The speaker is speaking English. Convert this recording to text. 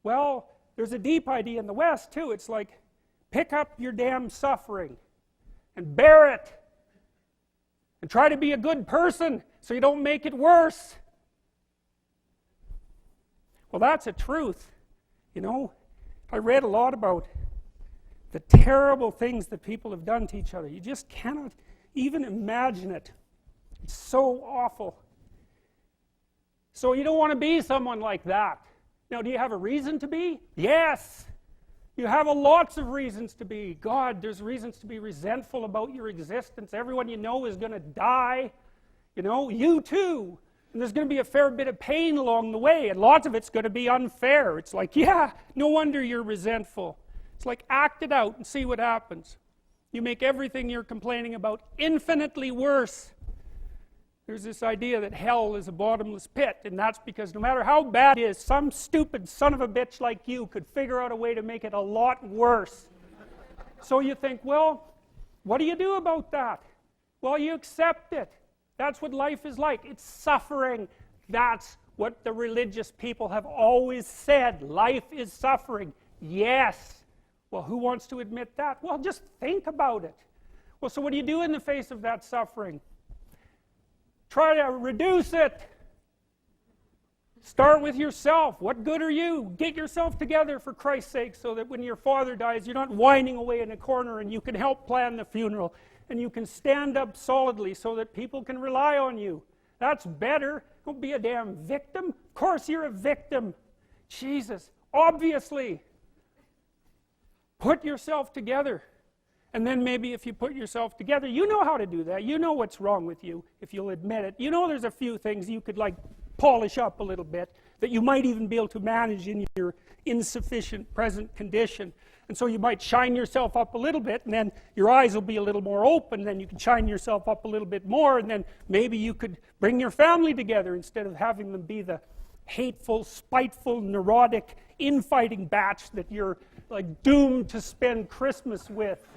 Well, there's a deep idea in the West too. It's like, pick up your damn suffering and bear it and try to be a good person so you don't make it worse. Well, that's a truth. You know, I read a lot about the terrible things that people have done to each other. You just cannot even imagine it. It's so awful. So you don't want to be someone like that. Now, do you have a reason to be? Yes. You have lots of reasons to be. God, there's reasons to be resentful about your existence. Everyone you know is going to die. You know, you too. And there's going to be a fair bit of pain along the way, and lots of it's going to be unfair. It's like, yeah, no wonder you're resentful. It's like, act it out and see what happens. You make everything you're complaining about infinitely worse. There's this idea that hell is a bottomless pit, and that's because no matter how bad it is, some stupid son of a bitch like you could figure out a way to make it a lot worse. So you think, well, what do you do about that? Well, you accept it. That's what life is like. It's suffering. That's what the religious people have always said. Life is suffering. Yes. Well, who wants to admit that? Well, just think about it. Well, so what do you do in the face of that suffering? Try to reduce it. Start with yourself. What good are you? Get yourself together for Christ's sake so that when your father dies, you're not whining away in a corner and you can help plan the funeral. And you can stand up solidly so that people can rely on you. That's better. Don't be a damn victim. Of course you're a victim. Jesus, obviously. Put yourself together. And then maybe if you put yourself together, you know how to do that. You know what's wrong with you, if you'll admit it. You know there's a few things you could like polish up a little bit that you might even be able to manage in your insufficient present condition. And so you might shine yourself up a little bit, and then your eyes will be a little more open, then you can shine yourself up a little bit more, and then maybe you could bring your family together instead of having them be the hateful, spiteful, neurotic, infighting batch that you're like doomed to spend Christmas with.